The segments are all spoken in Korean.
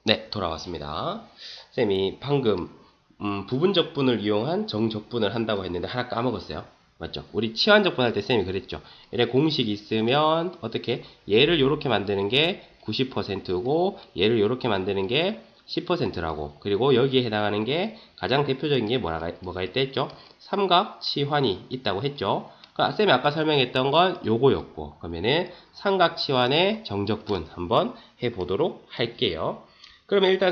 네, 돌아왔습니다. 쌤이 방금 부분적분을 이용한 정적분을 한다고 했는데 하나 까먹었어요. 맞죠? 우리 치환적분 할 때 쌤이 그랬죠. 이래 공식이 있으면 어떻게 얘를 이렇게 만드는 게 90%고 얘를 이렇게 만드는 게 10%라고. 그리고 여기에 해당하는 게 가장 대표적인 게 뭐가 있다 했죠? 삼각 치환이 있다고 했죠. 그러니까 쌤이 아까 설명했던 건 요거였고, 그러면은 삼각 치환의 정적분 한번 해보도록 할게요. 그러면 일단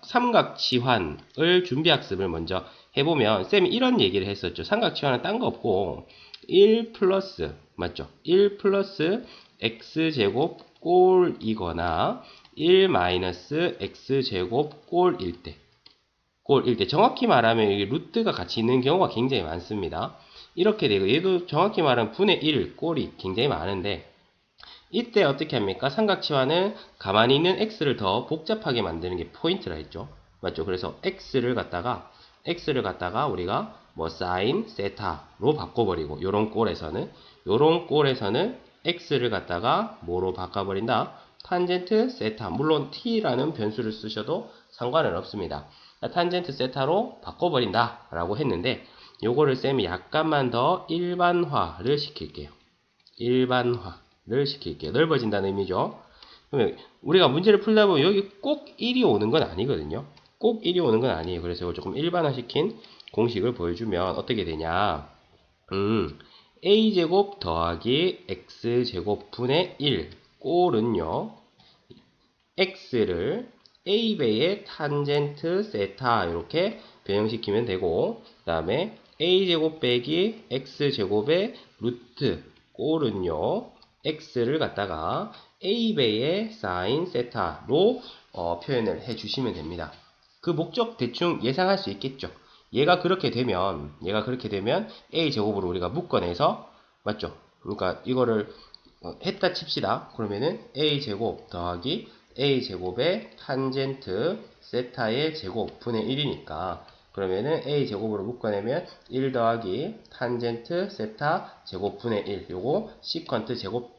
삼각치환을 준비학습을 먼저 해보면 쌤이 이런 얘기를 했었죠. 삼각치환은 딴 거 없고 1 플러스 맞죠? 1 플러스 x제곱 꼴이거나 1 마이너스 x제곱 꼴일 때 정확히 말하면 이게 루트가 같이 있는 경우가 굉장히 많습니다. 이렇게 되고 얘도 정확히 말하면 분의 1 꼴이 굉장히 많은데 이때 어떻게 합니까? 삼각치환은 가만히 있는 x를 더 복잡하게 만드는 게 포인트라 했죠. 맞죠? 그래서 x를 갖다가 우리가 뭐 사인 세타로 바꿔버리고 요런 꼴에서는 x를 갖다가 뭐로 바꿔버린다? 탄젠트 세타. 물론 t라는 변수를 쓰셔도 상관은 없습니다. 탄젠트 세타로 바꿔버린다 라고 했는데 요거를 쌤이 약간만 더 일반화를 시킬게요. 일반화를 시킬게요. 넓어진다는 의미죠. 그러면 우리가 문제를 풀다 보면 여기 꼭 1이 오는 건 아니거든요. 꼭 1이 오는 건 아니에요. 그래서 이걸 조금 일반화시킨 공식을 보여주면 어떻게 되냐. a제곱 더하기 x제곱 분의 1 꼴은요. x를 a배의 탄젠트 세타 이렇게 변형시키면 되고 그 다음에 a제곱 빼기 x제곱의 루트 꼴은요. x를 갖다가 a배의 사인 세타로 표현을 해주시면 됩니다. 그 목적 대충 예상할 수 있겠죠. 얘가 그렇게 되면 a제곱으로 우리가 묶어내서 맞죠? 그러니까 이거를 했다 칩시다. 그러면은 a제곱 더하기 a제곱의 탄젠트 세타의 제곱 분의 1이니까 그러면은 a제곱으로 묶어내면 1 더하기 탄젠트 세타 제곱 분의 1 요거 시컨트 제곱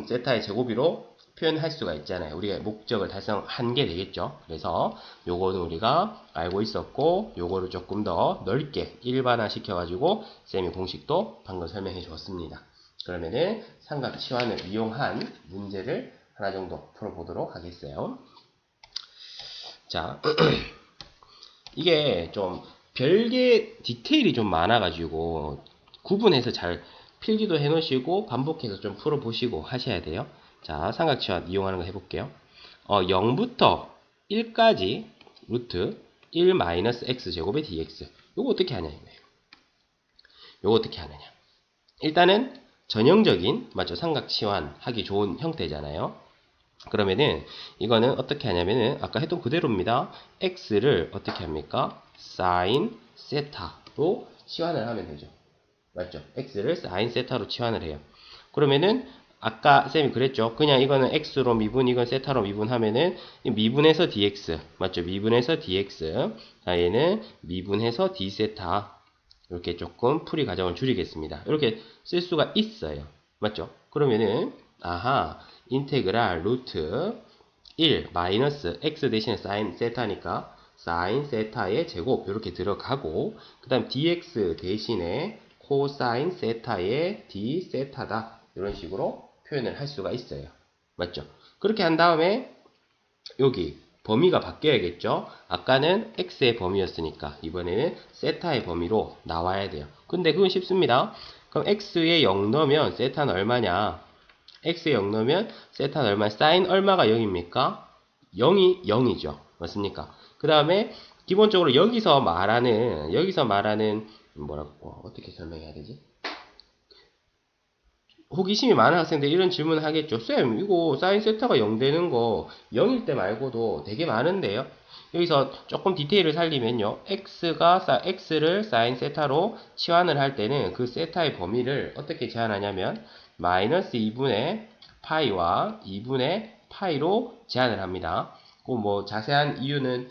세타의 제곱으로 표현할 수가 있잖아요. 우리가 목적을 달성한 게 되겠죠. 그래서 요거는 우리가 알고 있었고 요거를 조금 더 넓게 일반화 시켜가지고 쌤이 공식도 방금 설명해 주었습니다. 그러면은 삼각 치환을 이용한 문제를 하나 정도 풀어보도록 하겠어요. 자, 이게 좀 별개 디테일이 좀 많아가지고 구분해서 잘 필기도 해놓으시고 반복해서 좀 풀어보시고 하셔야 돼요. 자, 삼각치환 이용하는 거 해볼게요. 0부터 1까지 루트 1 마이너스 x제곱의 dx. 요거 어떻게 하냐 이거예요. 요거 어떻게 하느냐. 일단은 전형적인 맞죠? 삼각치환 하기 좋은 형태잖아요. 그러면은 이거는 어떻게 하냐면은 아까 했던 그대로입니다. x를 어떻게 합니까? sin 세타로 치환을 하면 되죠. 맞죠? x를 sin 세타로 치환을 해요. 그러면은 아까 쌤이 그랬죠. 그냥 이거는 x로 미분, 이건 세타로 미분하면은 미분해서 dx 맞죠? 미분해서 dx. 자, 얘는 미분해서 d 세타. 이렇게 조금 풀이 과정을 줄이겠습니다. 이렇게 쓸 수가 있어요. 맞죠? 그러면은 아하 인테그랄 루트 1 마이너스 x 대신에 사인 세타니까 사인 세타의 제곱 이렇게 들어가고 그 다음 dx 대신에 코사인 세타의 d 세타다 이런 식으로 표현을 할 수가 있어요. 맞죠? 그렇게 한 다음에 여기 범위가 바뀌어야겠죠? 아까는 x의 범위였으니까 이번에는 세타의 범위로 나와야 돼요. 근데 그건 쉽습니다. 그럼 x에 0 넣으면 세타는 얼마냐? x에 0 넣으면 세타는 얼마? 사인 얼마가 0입니까? 0이 0이죠. 맞습니까? 그 다음에 기본적으로 여기서 말하는 뭐라고 어떻게 설명해야 되지? 호기심이 많은 학생들 이런 질문을 하겠죠. 쌤, 이거 사인 세타가 0 되는 거 0일 때 말고도 되게 많은데요. 여기서 조금 디테일을 살리면요. x를 사인 세타로 치환을 할 때는 그 세타의 범위를 어떻게 제한하냐면 마이너스 2분의 파이와 2분의 파이로 제한을 합니다. 그 뭐 자세한 이유는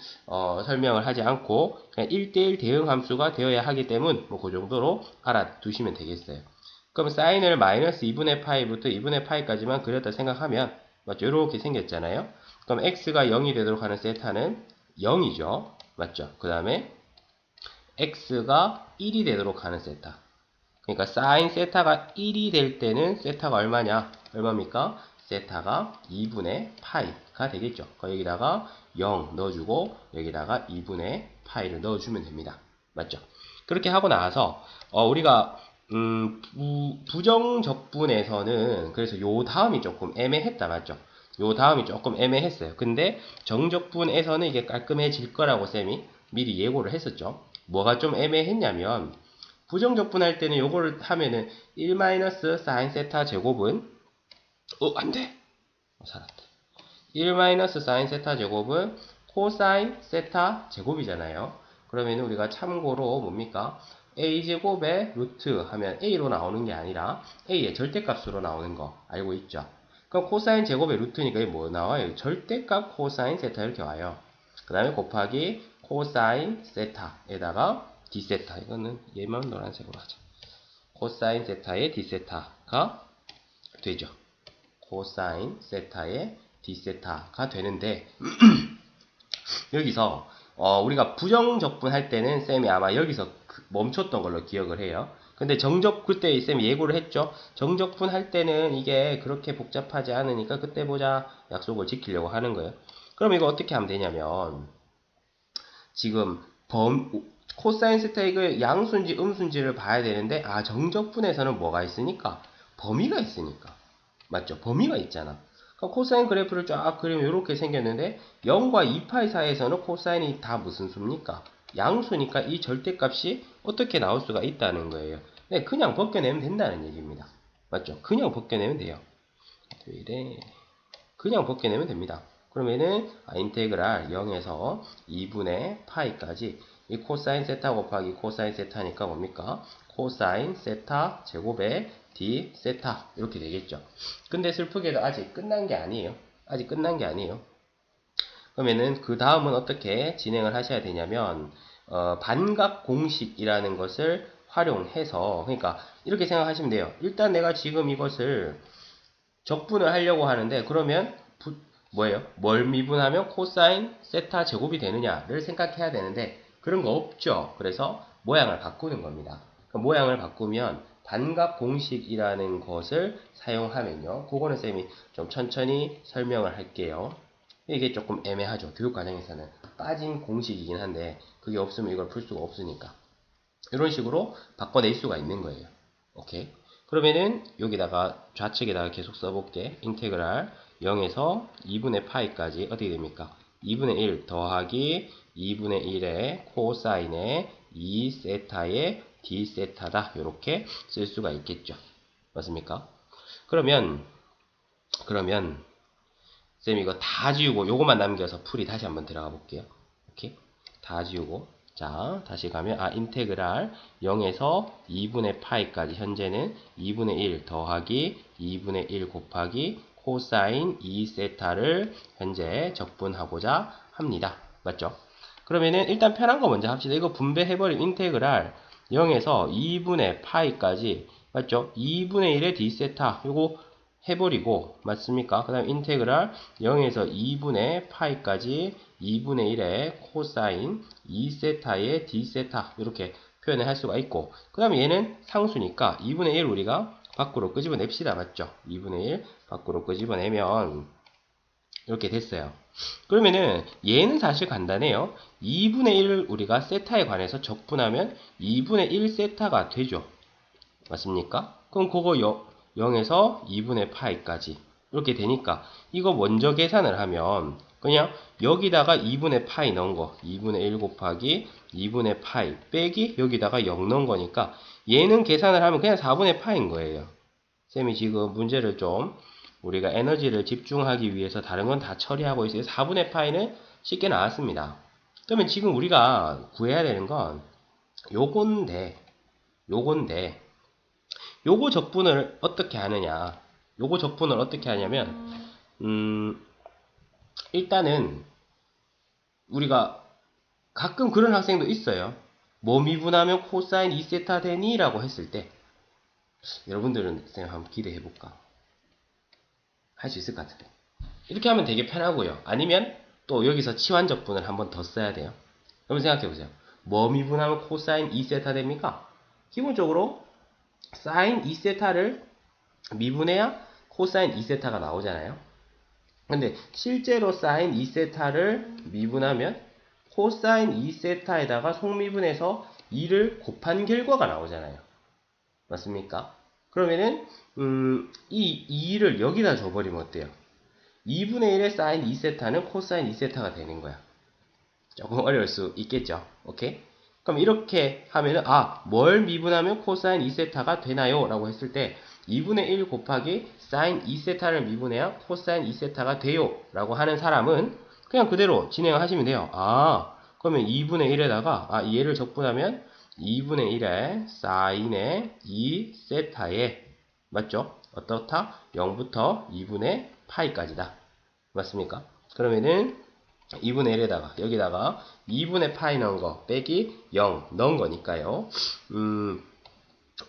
설명을 하지 않고 그냥 1대1 대응 함수가 되어야 하기 때문에 뭐 그 정도로 알아두시면 되겠어요. 그럼 사인을 마이너스 2분의 파이부터 2분의 파이까지만 그렸다 생각하면 맞죠? 이렇게 생겼잖아요. 그럼 x가 0이 되도록 하는 세타는 0이죠. 맞죠? 그 다음에 x가 1이 되도록 하는 세타. 그러니까 사인 세타가 1이 될 때는 세타가 얼마냐? 얼마입니까? 세타가 2분의 파이가 되겠죠. 여기다가 0 넣어주고 여기다가 2분의 파이를 넣어주면 됩니다. 맞죠? 그렇게 하고 나서 우리가 부정적분에서는 그래서 요 다음이 조금 애매했다. 맞죠? 요 다음이 조금 애매했어요. 근데 정적분에서는 이게 깔끔해질 거라고 쌤이 미리 예고를 했었죠. 뭐가 좀 애매했냐면 부정적분할 때는 요거를 하면은 1 sin 세타 제곱은 안돼! 살았다. 1 sin 세타 제곱은 코사인 세타 제곱이잖아요. 그러면 우리가 참고로 뭡니까? a제곱의 루트 하면 a로 나오는 게 아니라 a의 절대값으로 나오는 거 알고 있죠? 그럼 코사인 제곱의 루트니까 이게 뭐 나와요? 절대값 코사인 세타 이렇게 와요. 그 다음에 곱하기 코사인 세타에다가 d세타. 이거는 얘만 노란색으로 하자. 코사인 세타의 d세타가 되죠. 코사인 세타의 d세타가 되는데 여기서 우리가 부정적분할 때는 쌤이 아마 여기서 멈췄던 걸로 기억을 해요. 근데 그때 쌤이 예고를 했죠. 정적분할 때는 이게 그렇게 복잡하지 않으니까 그때 보자 약속을 지키려고 하는 거예요. 그럼 이거 어떻게 하면 되냐면 지금 코사인 세타 이거 양수인지 음수인지를 봐야 되는데 정적분에서는 뭐가 있으니까? 범위가 있으니까. 맞죠? 범위가 있잖아. 그럼 코사인 그래프를 쫙 그리면 이렇게 생겼는데 0과 2파이 사이에서는 코사인이 다 무슨 수입니까? 양수니까 이 절대값이 어떻게 나올 수가 있다는 거예요. 네, 그냥 벗겨내면 된다는 얘기입니다. 맞죠? 그냥 벗겨내면 돼요. 왜 이래? 그냥 벗겨내면 됩니다. 그러면은 인테그랄 0에서 2분의 파이까지 이 코사인 세타 곱하기 코사인 세타니까 뭡니까? 코사인 세타 제곱의 d 세타 이렇게 되겠죠. 근데 슬프게도 아직 끝난 게 아니에요. 아직 끝난 게 아니에요. 그러면은 그 다음은 어떻게 진행을 하셔야 되냐면 반각 공식이라는 것을 활용해서 그러니까 이렇게 생각하시면 돼요. 일단 내가 지금 이것을 적분을 하려고 하는데 그러면 뭐예요? 뭘 미분하면 코사인 세타 제곱이 되느냐를 생각해야 되는데 그런 거 없죠. 그래서 모양을 바꾸는 겁니다. 모양을 바꾸면 반각 공식이라는 것을 사용하면요. 그거는 쌤이 좀 천천히 설명을 할게요. 이게 조금 애매하죠. 교육 과정에서는 빠진 공식이긴 한데 그게 없으면 이걸 풀 수가 없으니까 이런 식으로 바꿔낼 수가 있는 거예요. 오케이. 그러면은 여기다가 좌측에다가 계속 써볼게. 인테그랄 0에서 2분의 파이까지 어떻게 됩니까? 2분의 1 더하기 2분의 1의 코사인의 2세타의 d세타다. 이렇게 쓸 수가 있겠죠. 맞습니까? 그러면 쌤 이거 다 지우고 요것만 남겨서 풀이 다시 한번 들어가 볼게요. 오케이? 다 지우고 자, 다시 가면 인테그랄 0에서 2분의 파이까지 현재는 2분의 1 더하기 2분의 1 곱하기 코사인 2세타를 현재 적분하고자 합니다. 맞죠? 그러면은 일단 편한 거 먼저 합시다. 이거 분배해버린 인테그랄 0에서 2분의 파이까지 맞죠? 2분의 1의 d세타 요거 해버리고 맞습니까? 그 다음 인테그랄 0에서 2분의 파이까지 2분의 1의 코사인 2세타의 d세타 이렇게 표현을 할 수가 있고 그 다음에 얘는 상수니까 2분의 1 우리가 밖으로 끄집어냅시다. 맞죠? 2분의 1 밖으로 끄집어내면 이렇게 됐어요. 그러면은 얘는 사실 간단해요. 2분의 1 우리가 세타에 관해서 적분하면 2분의 1 세타가 되죠. 맞습니까? 그럼 그거 0에서 2분의 파이까지 이렇게 되니까 이거 먼저 계산을 하면 그냥 여기다가 2분의 파이 넣은 거 2분의 1 곱하기 2분의 파이 빼기 여기다가 0 넣은 거니까 얘는 계산을 하면 그냥 4분의 파인 거예요. 쌤이 지금 문제를 좀 우리가 에너지를 집중하기 위해서 다른 건 다 처리하고 있어요. 4분의 파이는 쉽게 나왔습니다. 그러면 지금 우리가 구해야 되는 건 요건데 요거 적분을 어떻게 하느냐 요거 적분을 어떻게 하냐면 일단은 우리가 가끔 그런 학생도 있어요. 뭐 미분하면 코사인 2세타 되니? 라고 했을 때 여러분들은 한번 기대해볼까? 할 수 있을 것 같은데 이렇게 하면 되게 편하고요. 아니면 또 여기서 치환적분을 한번 더 써야 돼요. 여러분 생각해보세요. 뭐 미분하면 코사인 2세타 됩니까? 기본적으로 사인 2세타를 미분해야 코사인 2세타가 나오잖아요. 근데 실제로 사인 2세타를 미분하면 코사인 2세타에다가 속미분해서 2를 곱한 결과가 나오잖아요. 맞습니까? 그러면은 이 2를 여기다 줘버리면 어때요? 2분의 1의 사인 2세타는 코사인 2세타가 되는 거야. 조금 어려울 수 있겠죠. 오케이? 그럼 이렇게 하면은 뭘 미분하면 코사인 2세타가 되나요? 라고 했을 때 2분의 1 곱하기 사인 2세타를 미분해야 코사인 2세타가 돼요. 라고 하는 사람은 그냥 그대로 진행하시면 돼요. 그러면 2분의 1에다가 얘를 적분하면 2분의 1에 사인의 2세타에 맞죠? 어떻다? 0부터 2분의 파이까지다. 맞습니까? 그러면은 2분의 1에다가 여기다가 2분의 파이 넣은 거 빼기 0 넣은 거니까요.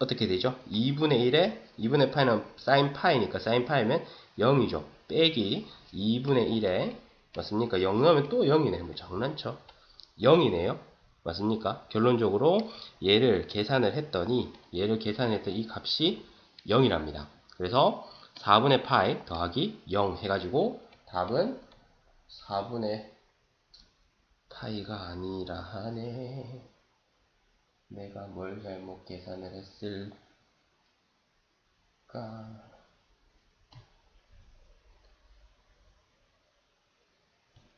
어떻게 되죠? 2분의 1에 2분의 파이는 사인 파이니까 사인 파이면 0이죠. 빼기 2분의 1에 맞습니까? 0 넣으면 또 0이네. 뭐 장난쳐. 0이네요. 맞습니까? 결론적으로 얘를 계산을 했더니 이 값이 0이랍니다. 그래서 4분의 파이 더하기 0 해가지고 답은 4분의 파이가 아니라 하네. 내가 뭘 잘못 계산을 했을까?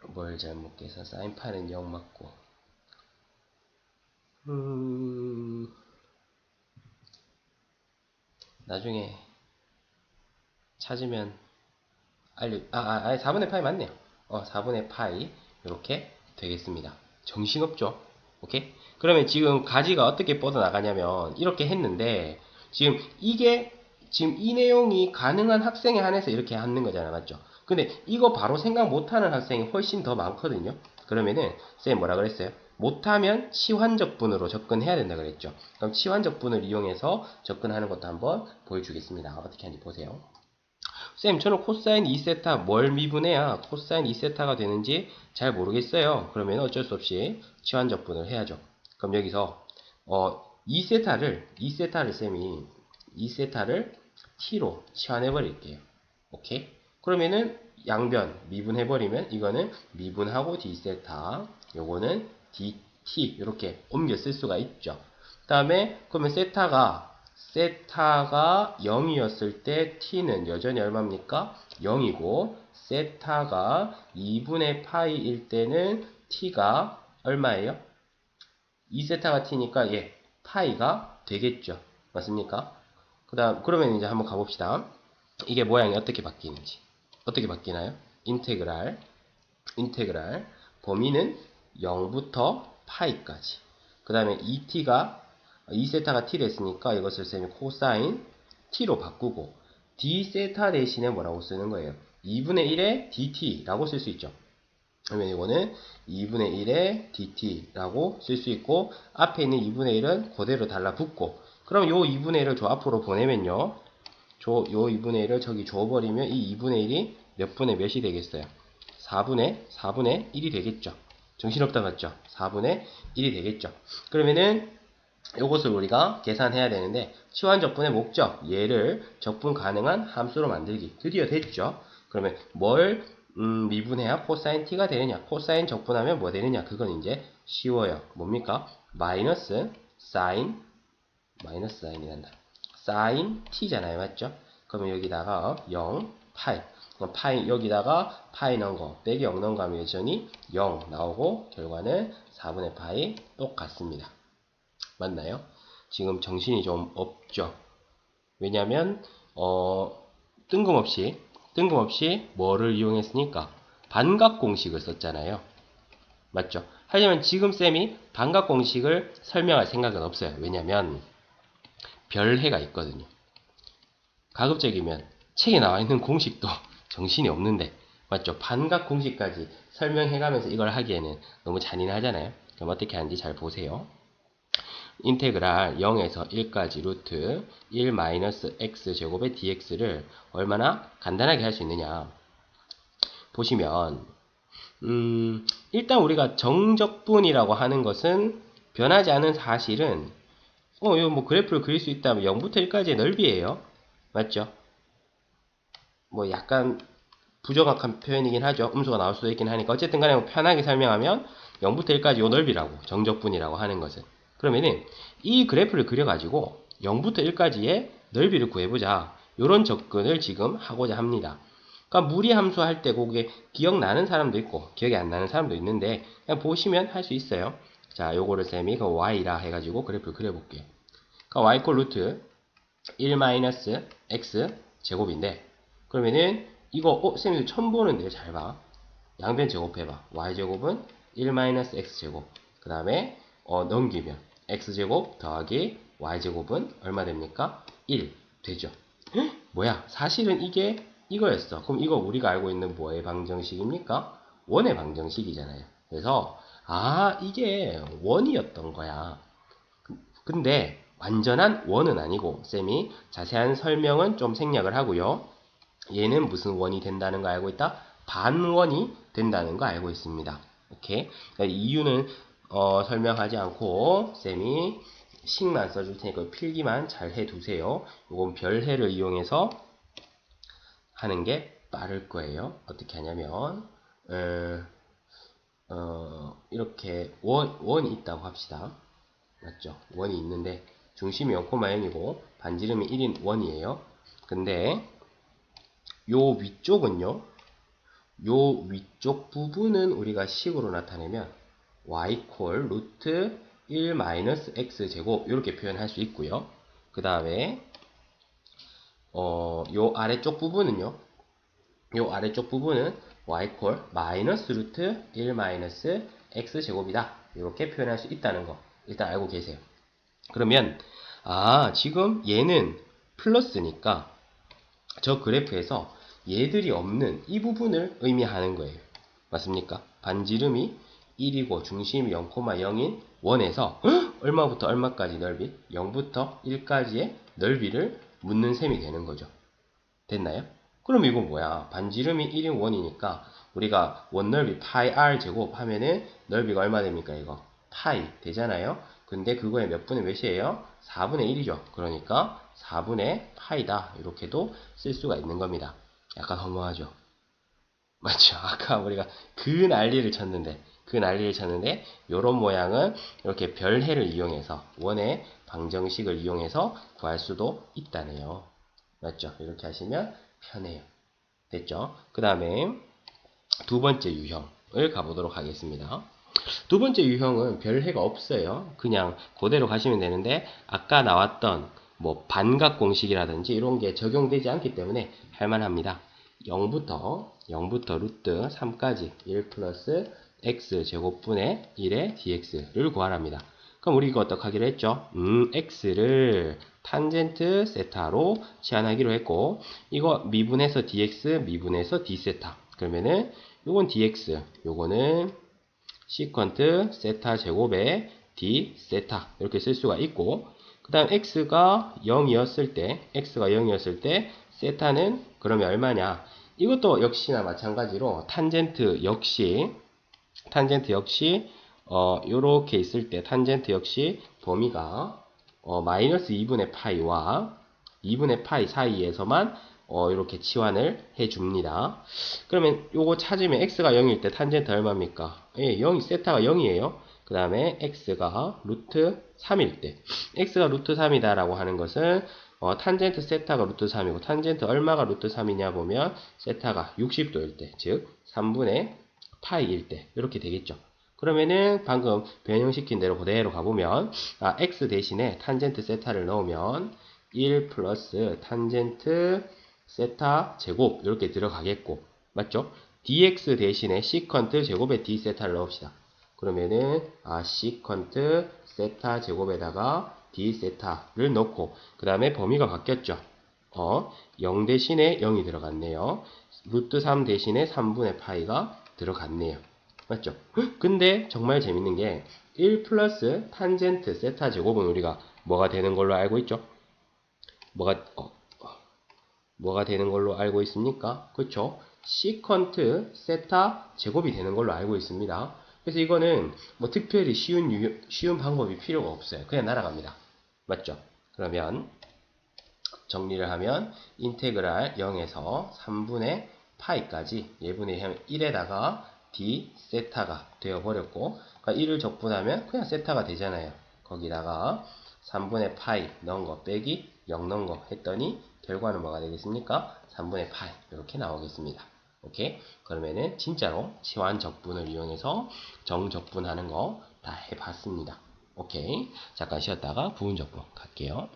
뭘 잘못 계산? 사인 파이는 0 맞고. 나중에 찾으면 아니 4분의 파이 맞네요. 4분의 파이 이렇게 되겠습니다. 정신없죠? 오케이? 그러면 지금 가지가 어떻게 뻗어나가냐면 이렇게 했는데 지금 이 내용이 가능한 학생에 한해서 이렇게 하는 거잖아요. 맞죠? 근데 이거 바로 생각 못하는 학생이 훨씬 더 많거든요. 그러면은 쌤 뭐라 그랬어요? 못하면 치환적분으로 접근해야 된다 그랬죠. 그럼 치환적분을 이용해서 접근하는 것도 한번 보여주겠습니다. 어떻게 하는지 보세요. 쌤, 저는 코사인 2세타 뭘 미분해야 코사인 2세타가 되는지 잘 모르겠어요. 그러면 어쩔 수 없이 치환적분을 해야죠. 그럼 여기서 2세타를 쌤이 2세타를 t로 치환해 버릴게요. 오케이? 그러면은 양변 미분해 버리면 이거는 미분하고 d세타, 요거는 dt 이렇게 옮겨 쓸 수가 있죠. 그다음에 그러면 세타가 0이었을 때 t는 여전히 얼마입니까? 0이고 세타가 2분의 파이일 때는 t가 얼마예요? 2세타가 t니까 파이가 되겠죠. 맞습니까? 그러면 이제 한번 가봅시다. 이게 모양이 어떻게 바뀌는지. 어떻게 바뀌나요? 인테그랄 범위는 0부터 파이까지. 그 다음에 2세타가 t 됐으니까 이것을 쌤이 코사인 t로 바꾸고 d세타 대신에 뭐라고 쓰는 거예요? 2분의 1의 dt라고 쓸 수 있죠. 그러면 이거는 2분의 1의 dt라고 쓸 수 있고 앞에 있는 2분의 1은 그대로 달라붙고 그럼 요 2분의 1을 저 앞으로 보내면요. 요 2분의 1을 저기 줘버리면 이 2분의 1이 몇 분의 몇이 되겠어요? 4분의 1이 되겠죠. 정신없다 같죠? 4분의 1이 되겠죠. 그러면은 이것을 우리가 계산해야 되는데 치환적분의 목적, 얘를 적분 가능한 함수로 만들기 드디어 됐죠. 그러면 뭘 미분해야 코사인 t가 되느냐? 코사인 적분하면 뭐 되느냐? 그건 이제 쉬워요. 뭡니까? 마이너스 사인이 난다. 사인 t잖아요. 맞죠? 그러면 여기다가 0, 파이. 그럼 파이 여기다가 파이 넣은 거 빼기 0 넣은 거 하면 여전히 0 나오고 결과는 4분의 파이 똑같습니다. 맞나요? 지금 정신이 좀 없죠. 왜냐면 뜬금없이 뭐를 이용했으니까 반각공식을 썼잖아요. 맞죠? 하지만 지금 쌤이 반각공식을 설명할 생각은 없어요. 왜냐면 별해가 있거든요. 가급적이면 책에 나와 있는 공식도 정신이 없는데 맞죠? 반각공식까지 설명해가면서 이걸 하기에는 너무 잔인하잖아요. 그럼 어떻게 하는지 잘 보세요. 인테그랄 0에서 1까지 루트 1 마이너스 x 제곱의 dx를 얼마나 간단하게 할 수 있느냐. 보시면 일단 우리가 정적분이라고 하는 것은 변하지 않은 사실은 이거 뭐 그래프를 그릴 수 있다면 0부터 1까지의 넓이에요. 맞죠? 뭐 약간 부정확한 표현이긴 하죠. 음수가 나올 수도 있긴 하니까. 어쨌든 간에 편하게 설명하면 0부터 1까지 요 넓이라고, 정적분이라고 하는 것은. 그러면은 이 그래프를 그려가지고 0부터 1까지의 넓이를 구해보자. 요런 접근을 지금 하고자 합니다. 그러니까 무리함수 할 때 그게 기억나는 사람도 있고 기억이 안 나는 사람도 있는데 그냥 보시면 할 수 있어요. 자, 요거를 쌤이 그 y라 해가지고 그래프를 그려볼게요. 그러니까 y 꼴 루트 1 마이너스 x 제곱인데 그러면은 이거 쌤이 처음 보는데요. 잘 봐. 양변 제곱해봐. y제곱은 1 마이너스 x제곱 그 다음에 넘기면 x제곱 더하기 y제곱은 얼마 됩니까? 1 되죠. 헉? 뭐야? 사실은 이게 이거였어. 그럼 이거 우리가 알고 있는 뭐의 방정식입니까? 원의 방정식이잖아요. 그래서 이게 원이었던 거야. 근데 완전한 원은 아니고 쌤이 자세한 설명은 좀 생략을 하고요. 얘는 무슨 원이 된다는 거 알고 있다? 반원이 된다는 거 알고 있습니다. 오케이? 그러니까 이유는 설명하지 않고 쌤이 식만 써줄 테니까 필기만 잘 해두세요. 이건 별해를 이용해서 하는 게 빠를 거예요. 어떻게 하냐면 이렇게 원이 있다고 합시다. 맞죠? 원이 있는데 중심이 0,0이고 반지름이 1인 원이에요. 근데 요 위쪽은요. 요 위쪽 부분은 우리가 식으로 나타내면 y 콜 루트 1 마이너스 x 제곱 이렇게 표현할 수 있고요. 그 다음에 요 아래쪽 부분은요. 요 아래쪽 부분은 y 콜 마이너스 루트 1 마이너스 x 제곱이다. 이렇게 표현할 수 있다는 거 일단 알고 계세요. 그러면 지금 얘는 플러스니까 저 그래프에서 얘들이 없는 이 부분을 의미하는 거예요. 맞습니까? 반지름이 1이고 중심이 0,0인 원에서 얼마부터 얼마까지 넓이? 0부터 1까지의 넓이를 묻는 셈이 되는 거죠. 됐나요? 그럼 이건 뭐야? 반지름이 1인 원이니까 우리가 원넓이 파이 r 제곱 하면은 넓이가 얼마 됩니까? 이거 파이 되잖아요. 근데 그거의 몇 분의 몇이에요? 4분의 1이죠. 그러니까 4분의 파이다. 이렇게도 쓸 수가 있는 겁니다. 약간 허무하죠. 맞죠? 아까 우리가 그 난리를 쳤는데 요런 모양은 이렇게 별해를 이용해서 원의 방정식을 이용해서 구할 수도 있다네요. 맞죠? 이렇게 하시면 편해요. 됐죠? 그 다음에 두 번째 유형을 가보도록 하겠습니다. 두 번째 유형은 별해가 없어요. 그냥 그대로 가시면 되는데 아까 나왔던 뭐 반각 공식이라든지 이런 게 적용되지 않기 때문에 할만합니다. 0부터 루트 3까지 1 플러스 x 제곱분의 1의 dx를 구하랍니다. 그럼 우리 이거 어떻게 하기로 했죠? x를 탄젠트 세타로 치환하기로 했고 이거 미분해서 dx 미분해서 d 세타 그러면은 요건 dx 요거는 시퀀트 세타 제곱에 d 세타 이렇게 쓸 수가 있고 그 다음 x가 0이었을 때 세타는 그러면 얼마냐 이것도 역시나 마찬가지로 탄젠트 역시 요렇게 있을 때 탄젠트 역시 범위가 마이너스 2분의 파이와 2분의 파이 사이에서만 이렇게 치환을 해줍니다. 그러면 요거 찾으면 x가 0일 때 탄젠트 얼마입니까? 예, 0, 세타가 0이에요. 그 다음에 x가 루트 3일 때 x가 루트 3이다 라고 하는 것은 탄젠트 세타가 루트 3이고 탄젠트 얼마가 루트 3이냐 보면 세타가 60도일 때 즉 3분의 파이일 때 이렇게 되겠죠. 그러면은 방금 변형시킨 대로 그대로 가보면 x 대신에 탄젠트 세타를 넣으면 1 플러스 탄젠트 세타 제곱 이렇게 들어가겠고 맞죠? dx 대신에 시컨트 제곱에 d 세타를 넣읍시다. 그러면은 시컨트 세타 제곱에다가 d 세타를 넣고 그 다음에 범위가 바뀌었죠. 0 대신에 0이 들어갔네요. 루트 3 대신에 3분의 파이가 들어갔네요. 맞죠? 근데 정말 재밌는 게 1 플러스 탄젠트 세타 제곱은 우리가 뭐가 되는 걸로 알고 있죠? 뭐가 되는 걸로 알고 있습니까? 그렇죠? 시컨트 세타 제곱이 되는 걸로 알고 있습니다. 그래서 이거는 뭐 특별히 쉬운 방법이 필요가 없어요. 그냥 날아갑니다. 맞죠? 그러면 정리를 하면 인테그랄 0에서 3분의 파이까지 예분의 1에다가 d 세타가 되어버렸고, 그러니까 1을 적분하면 그냥 세타가 되잖아요. 거기다가 3분의 파이 넣은 거 빼기 0 넣은 거 했더니 결과는 뭐가 되겠습니까? 3분의 파이 이렇게 나오겠습니다. 오케이? 그러면은 진짜로 치환 적분을 이용해서 정적분하는 거 다 해봤습니다. 오케이? 잠깐 쉬었다가 부분 적분 갈게요.